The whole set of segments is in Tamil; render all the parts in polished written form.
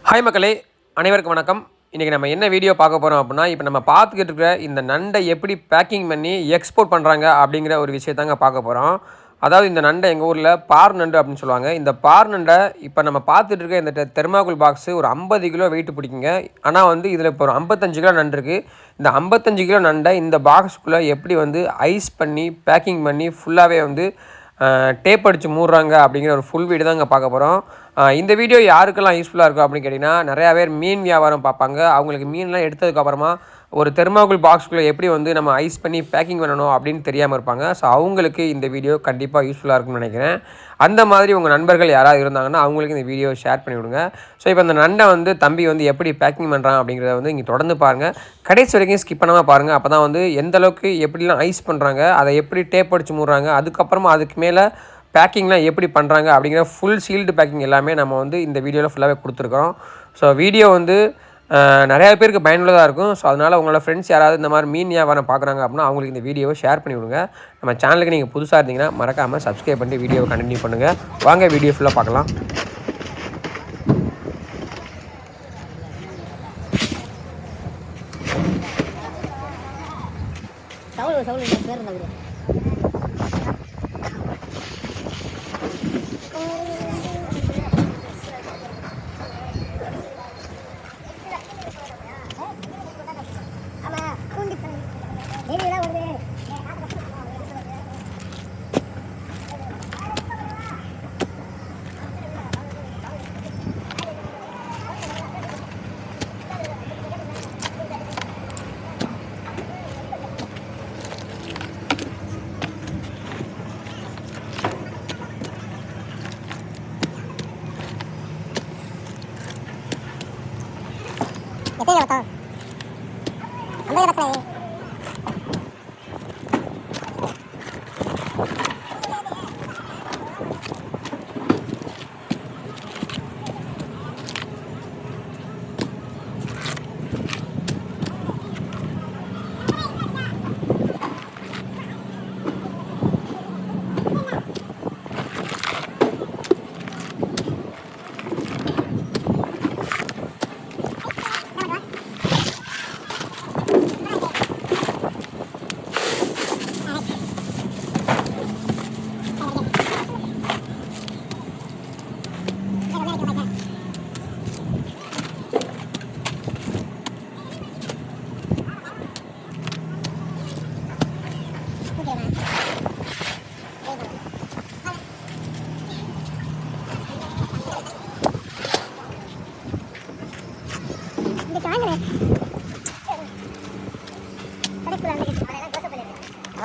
ஹாய் மக்களே, அனைவருக்கும் வணக்கம். இன்றைக்கி நம்ம என்ன வீடியோ பார்க்க போகிறோம் அப்படின்னா, இப்போ நம்ம பார்த்துக்கிட்டு இருக்கிற இந்த நண்டை எப்படி பேக்கிங் பண்ணி எக்ஸ்போர்ட் பண்ணுறாங்க அப்படிங்கிற ஒரு விஷயத்தாங்க பார்க்க போகிறோம். அதாவது இந்த நண்டை எங்கள் ஊரில் பார் நண்டு அப்படின்னு சொல்லுவாங்க. இந்த பார் நண்டை இப்போ நம்ம பார்த்துட்டு இருக்க இந்த தெர்மாகுல் பாக்ஸு ஒரு 50 கிலோ வெயிட் பிடிக்குங்க. ஆனால் வந்து இதில் இப்போ ஒரு 55 கிலோ நண்டு இருக்குது. இந்த 55 கிலோ நண்டை இந்த பாக்ஸுக்குள்ளே எப்படி வந்து ஐஸ் பண்ணி பேக்கிங் பண்ணி ஃபுல்லாகவே வந்து டேப் அடித்து மூடுறாங்க அப்படிங்கிற ஒரு ஃபுல் வீடியோ தான் இங்கே பார்க்க போகிறோம். இந்த வீடியோ யாருக்கெல்லாம் யூஸ்ஃபுல்லாக இருக்கும் அப்படின்னு கேட்டிங்கன்னா, நிறையா பேர் மீன் வியாபாரம் பார்ப்பாங்க. அவங்களுக்கு மீன்லாம் எடுத்ததுக்கப்புறமா ஒரு தெர்மாகுல் பாக்ஸ்குள்ளே எப்படி வந்து நம்ம ஐஸ் பண்ணி பேக்கிங் பண்ணணும் அப்படின்னு தெரியாமல் இருப்பாங்க. ஸோ அவங்களுக்கு இந்த வீடியோ கண்டிப்பாக யூஸ்ஃபுல்லாக இருக்கும்னு நினைக்கிறேன். அந்த மாதிரி உங்கள் நண்பர்கள் யாராவது இருந்தாங்கன்னா அவங்களுக்கு இந்த வீடியோ ஷேர் பண்ணி விடுங்க. ஸோ இப்போ இந்த நண்டை வந்து தம்பி வந்து எப்படி பேக்கிங் பண்ணுறான் அப்படிங்கிறத வந்து இங்கே தொடர்ந்து பாருங்கள். கடைசி வரைக்கும் ஸ்கிப் பண்ணாமல் பாருங்கள். அப்போ தான் வந்து எந்தளவுக்கு எப்படிலாம் ஐஸ் பண்ணுறாங்க, அதை எப்படி டேப் அடித்து மூடுறாங்க, அதுக்கப்புறமா அதுக்கு மேலே பேக்கிங்லாம் எப்படி பண்ணுறாங்க அப்படிங்கிற ஃபுல் சீல்டு பேக்கிங் எல்லாமே நம்ம வந்து இந்த வீடியோவில் ஃபுல்லாகவே கொடுத்துருக்கோம். ஸோ வீடியோ வந்து நிறையா பேருக்கு பயனுள்ளதாக இருக்கும். ஸோ அதனால் உங்களோட ஃப்ரெண்ட்ஸ் யாராவது இந்த மாதிரி மீன் வியாபாரம் பார்க்குறாங்க அப்படின்னா அவங்களுக்கு இந்த வீடியோவை ஷேர் பண்ணி விடுங்க. நம்ம சேனலுக்கு நீங்கள் புதுசாக இருந்தீங்கன்னா மறக்காமல் சப்ஸ்கிரைப் பண்ணி வீடியோவை கண்டினியூ பண்ணுங்கள். வாங்க வீடியோ ஃபுல்லாக பார்க்கலாம். எத்தனை பார்த்தா அந்த பக்கம்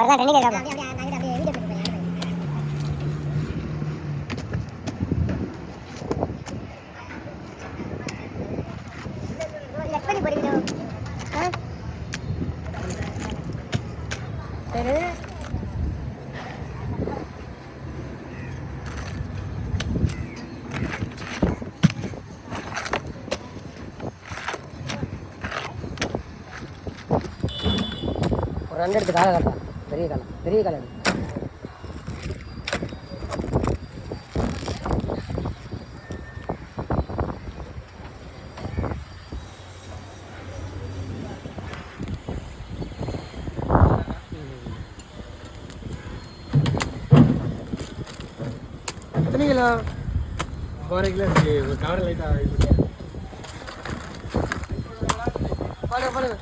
அவர்தான் ரெண்டு கேட்கலாம். ஒரு ரெண்டு எடுத்து காலை காட்டா, பெரிய காலை எத்தனை கிலோ? 4 கிலோ கவர் லைட்டாக பாருங்க.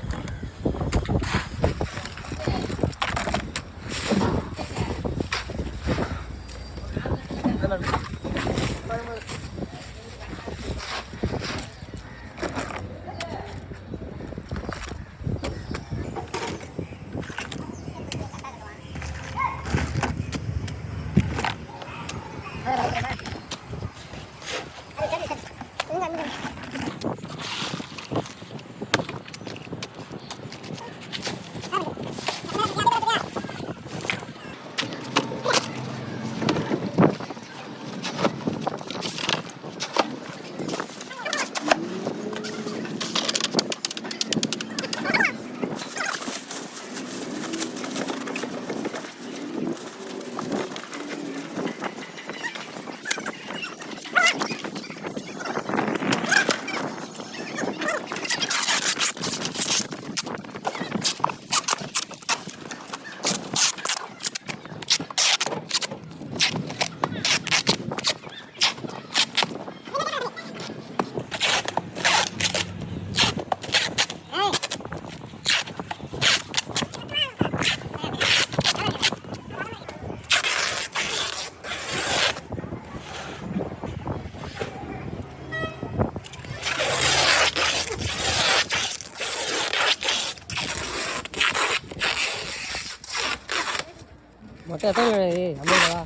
மொத்தம் எத்தனை கிலோ இது 50 ரூபா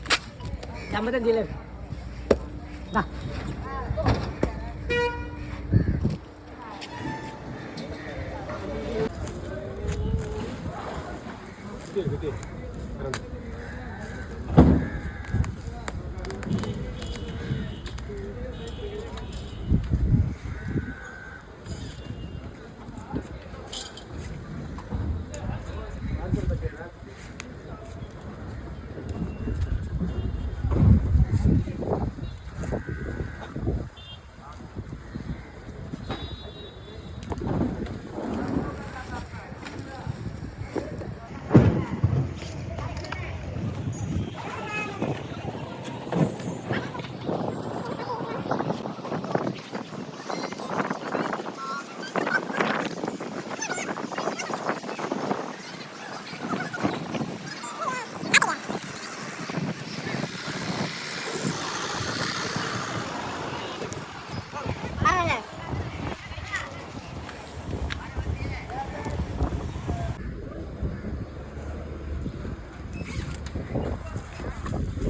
55 கிலோ வா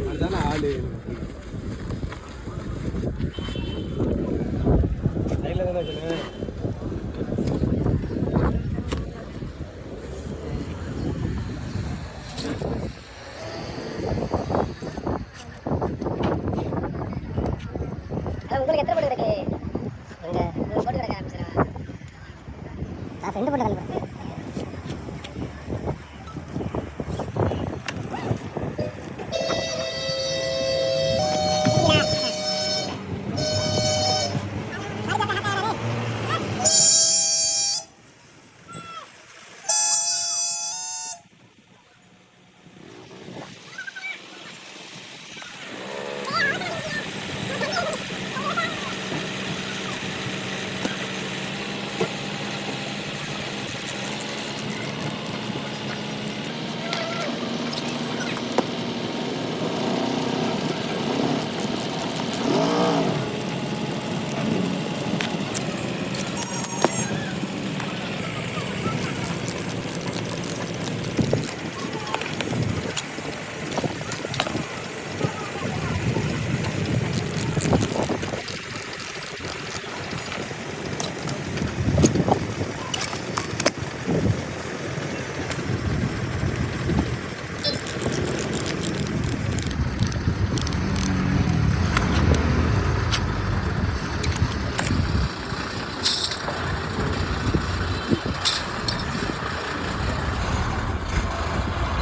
அதுதானே ஆளு கையில் தானே இருக்குண்ணே உங்களுக்கு எத்தனை போட்டு கிடக்கு எங்க உங்களுக்கு போட்டு கிடக்க ஆரம்பிச்சிடா நான் ஃப்ரெண்டு போட்டு கிளம்புறேன்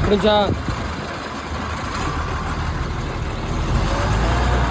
புரிஞ்சா